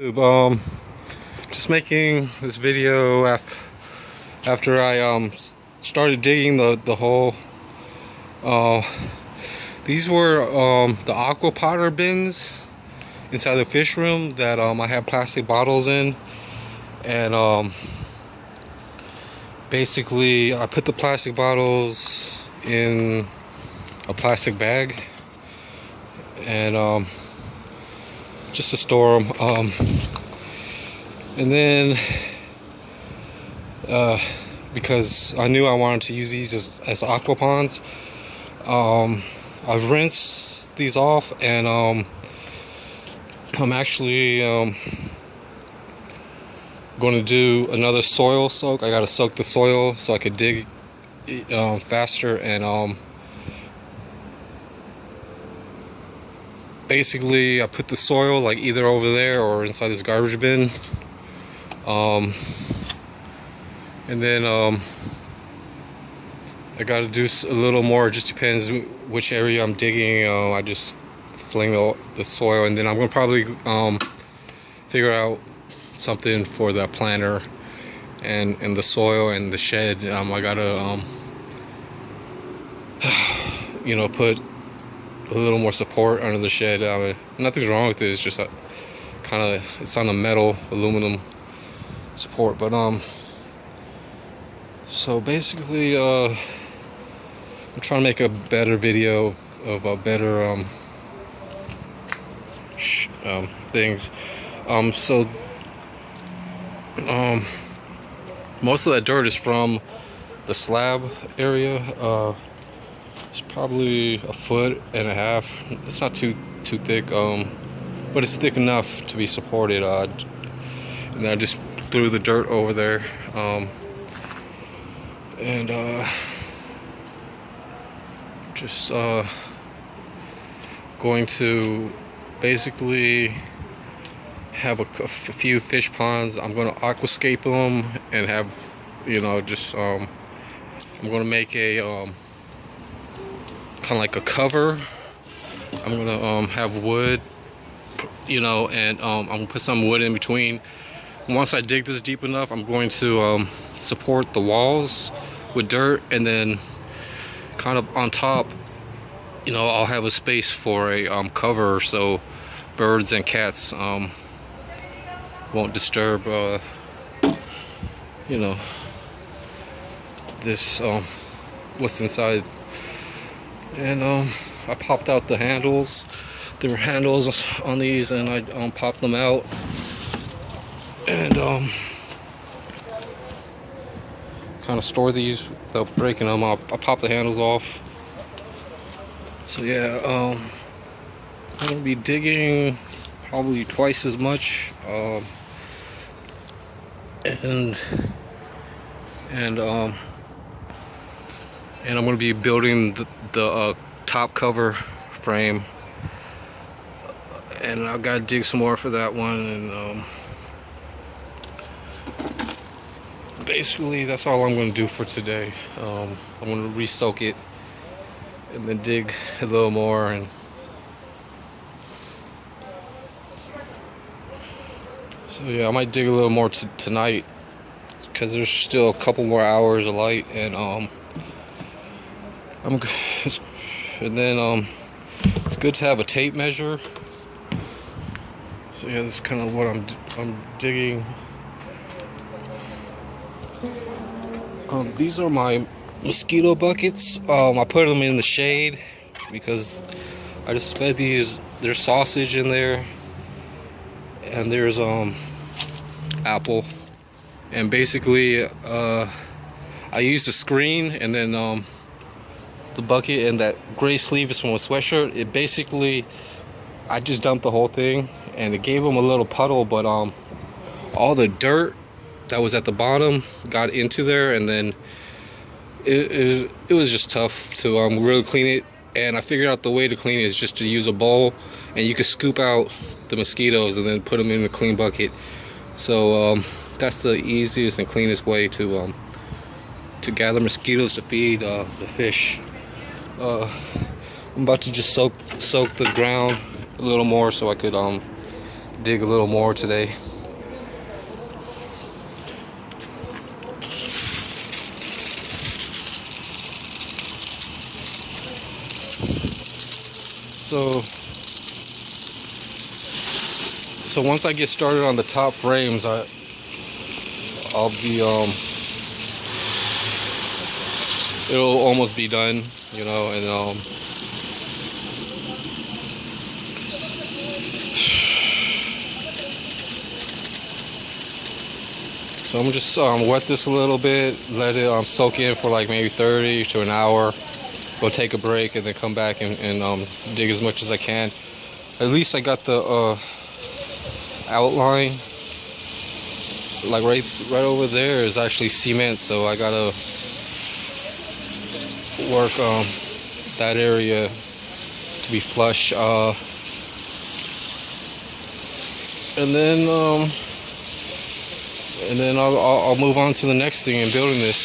Just making this video after I started digging the hole. These were the aqua potter bins inside the fish room that I had plastic bottles in, and basically I put the plastic bottles in a plastic bag and just to store them. And then because I knew I wanted to use these as aqua ponds, I've rinsed these off, and I'm actually going to do another soil soak. I got to soak the soil so I could dig faster, and basically I put the soil like either over there or inside this garbage bin, and then I got to do a little more. It just depends which area I'm digging. I just fling the soil, and then I'm gonna probably figure out something for the planter and the soil and the shed. I gotta put a little more support under the shed. Nothing's wrong with it. It's just it's on a metal aluminum support. But so basically I'm trying to make a better video of a better things. So most of that dirt is from the slab area. It's probably 1.5 foot. It's not too thick, but it's thick enough to be supported. And I just threw the dirt over there, and just going to basically have a few fish ponds. I'm going to aquascape them and have, I'm going to make a kind of like a cover. I'm going to have wood, and I'm going to put some wood in between. Once I dig this deep enough, I'm going to support the walls with dirt, and then kind of on top, I'll have a space for a cover so birds and cats won't disturb this what's inside. And I popped out the handles. There were handles on these, and I popped them out, and kind of store these without breaking them. I pop the handles off. So yeah, I'm gonna be digging probably twice as much, and I'm gonna be building the top cover frame, and I've got to dig some more for that one. And basically that's all I'm going to do for today. I'm going to re-soak it and then dig a little more, and so yeah, I might dig a little more tonight because there's still a couple more hours of light, and it's good to have a tape measure. So yeah, this is kind of what I'm digging. These are my mosquito buckets. I put them in the shade because I just fed these. There's sausage in there, and there's apple, and basically I used a screen, and then the bucket, and that gray sleeve is from a sweatshirt. It basically, I just dumped the whole thing, and it gave them a little puddle, but all the dirt that was at the bottom got into there, and then it was just tough to really clean it. And I figured out the way to clean it is just to use a bowl, and you can scoop out the mosquitoes and then put them in a clean bucket. So that's the easiest and cleanest way to gather mosquitoes to feed the fish. I'm about to just soak the ground a little more so I could dig a little more today. So once I get started on the top frames, I'll be it'll almost be done, you know, and so I'm just wet this a little bit, let it soak in for like maybe 30 to an hour. Go take a break and then come back and dig as much as I can. At least I got the outline. Like right over there is actually cement, so I gotta work that area to be flush. And then I'll move on to the next thing in building this.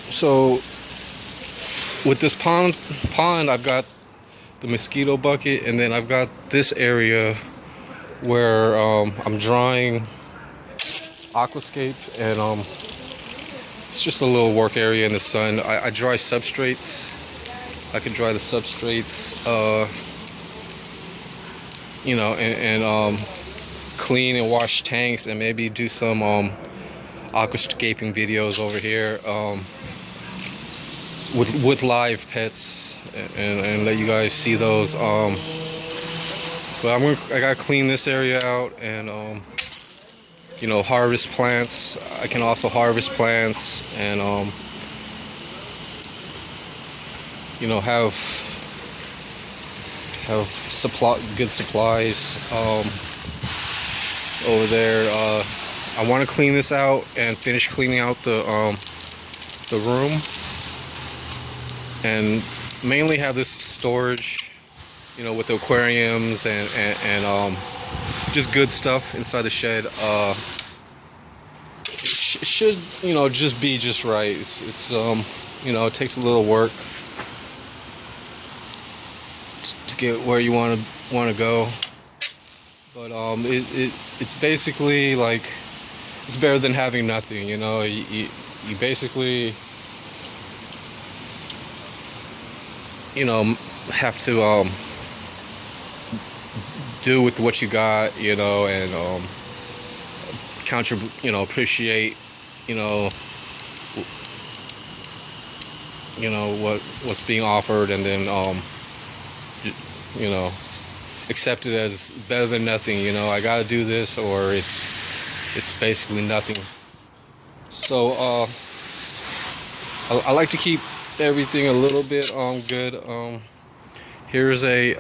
So with this pond, I've got the mosquito bucket, and then I've got this area where I'm drying aquascape, and it's just a little work area in the sun. I dry substrates. I can dry the substrates, you know, and clean and wash tanks, and maybe do some aquascaping videos over here with live pets, and let you guys see those. But I gotta clean this area out, and you know, harvest plants. I can also harvest plants, and you know, have good supplies over there. I want to clean this out and finish cleaning out the room, and mainly have this storage, you know, with the aquariums and just good stuff inside the shed. Should, you know, just be just right. It's you know, it takes a little work to get where you want to go, but it's basically like, it's better than having nothing, you know. You basically, you know, have to do with what you got, you know, and you know, appreciate, you know what's being offered, and then you know, accept it as better than nothing. You know, I gotta do this, or it's basically nothing. So I like to keep everything a little bit good. Here's a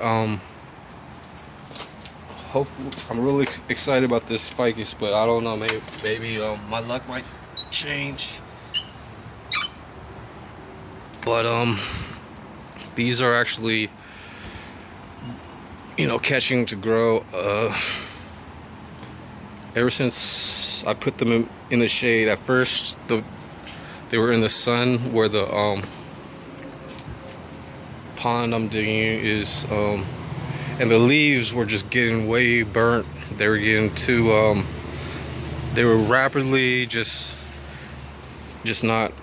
hopefully, I'm really excited about this ficus, but I don't know, maybe my luck might change. But these are actually, you know, catching to grow. Ever since I put them in the shade, at first they were in the sun, where the pond I'm digging is, and the leaves were just getting way burnt. They were getting too they were rapidly just not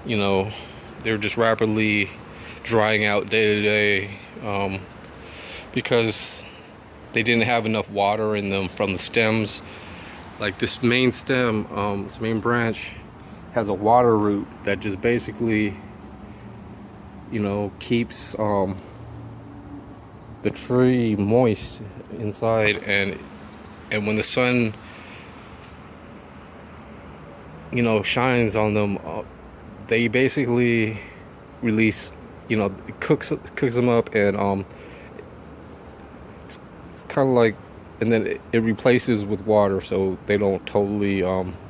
you know, they were just rapidly drying out day to day, because they didn't have enough water in them from the stems. Like this main stem, this main branch has a water root that just basically, you know, keeps the tree moist inside, and when the sun, you know, shines on them, they basically release, you know, it cooks them up, and it's kind of like, and then it replaces with water, so they don't totally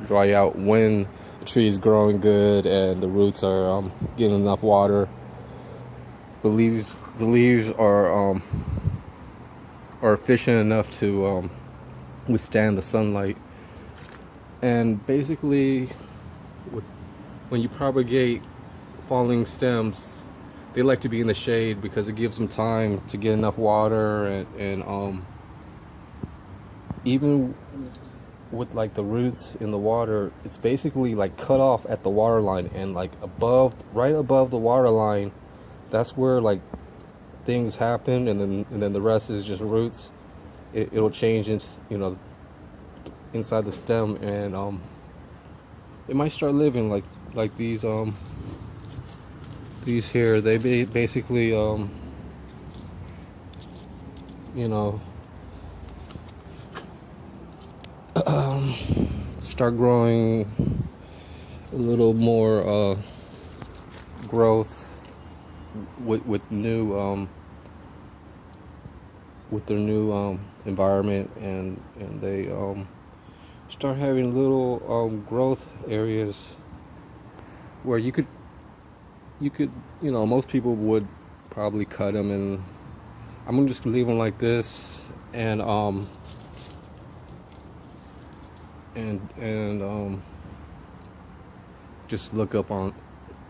dry out when the tree is growing good and the roots are getting enough water. The leaves are efficient enough to withstand the sunlight. And basically, when you propagate falling stems, they like to be in the shade because it gives them time to get enough water, and even with like the roots in the water, it's basically like cut off at the water line, and like right above the water line, that's where like things happen, and then the rest is just roots. It'll change into, you know, inside the stem, and it might start living like these here. They basically you know, start growing a little more growth with new with their new environment, and they start having little growth areas where you could, you know, most people would probably cut them, and I'm gonna just leave them like this, and just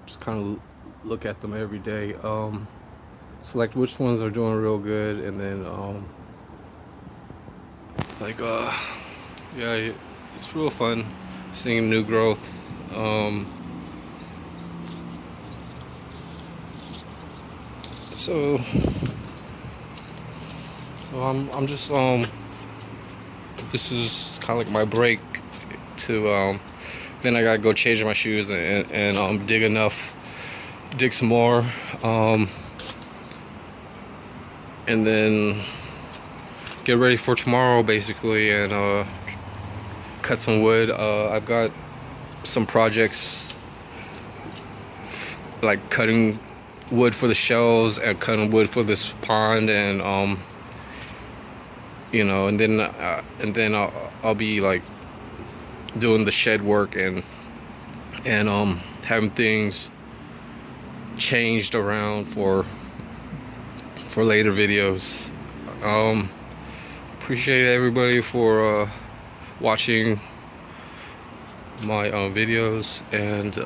just kind of look at them every day, select which ones are doing real good, and then yeah, it's real fun seeing new growth. So I'm just this is kind of like my break to then I gotta go change my shoes and dig some more, and then get ready for tomorrow basically, and cut some wood. I've got some projects like cutting wood for the shelves and cutting wood for this pond, and you know, and then I'll be like doing the shed work and having things changed around for later videos. Appreciate everybody for watching my videos, and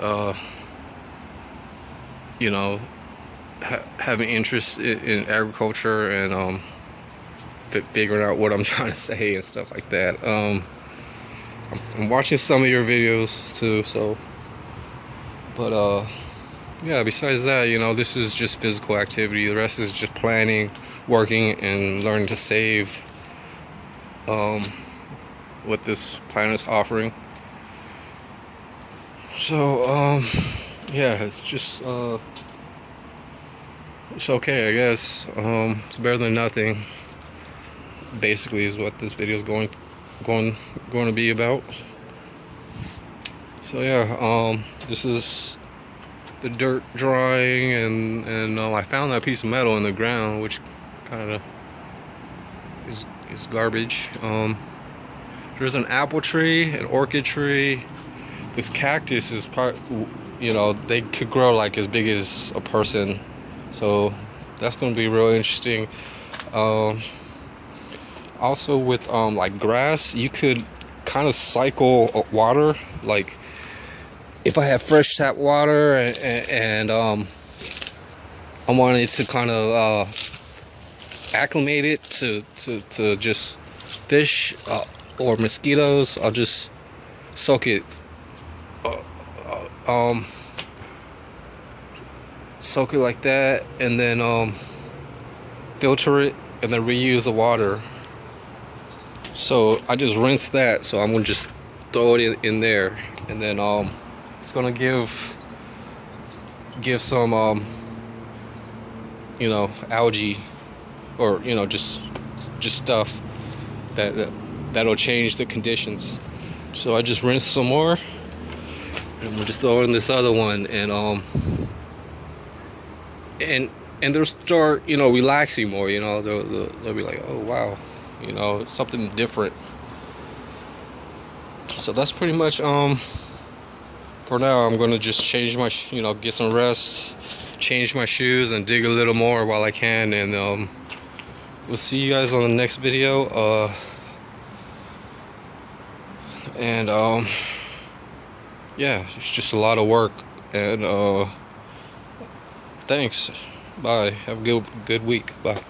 you know, having interest in agriculture, and figuring out what I'm trying to say and stuff like that. I'm watching some of your videos too, so, but yeah, besides that, you know, this is just physical activity. The rest is just planning, working, and learning to save what this planet's offering. So yeah, it's just it's okay, I guess. It's better than nothing, basically, is what this video is going to be about. So yeah, this is the dirt drying, and I found that piece of metal in the ground, which kind of is garbage. There's an apple tree, an orchid tree. This cactus is you know, they could grow like as big as a person, so that's going to be real interesting. Also with like grass, you could kind of cycle water. Like if I have fresh tap water, and I wanted to kind of acclimate it to just fish or mosquitoes, I'll just soak it like that, and then filter it, and then reuse the water. So I just rinse that, so I'm gonna just throw it in there, and then it's gonna give some you know, algae, or you know, just stuff that'll change the conditions. So I just rinse some more, and we'll just throw it in this other one, and they'll start, you know, relaxing more. You know, they'll be like, oh wow, you know, it's something different. So that's pretty much for now. I'm gonna just change my you know, get some rest, change my shoes, and dig a little more while I can, and we'll see you guys on the next video. And yeah, it's just a lot of work, and Thanks. Bye. Have a good week. Bye.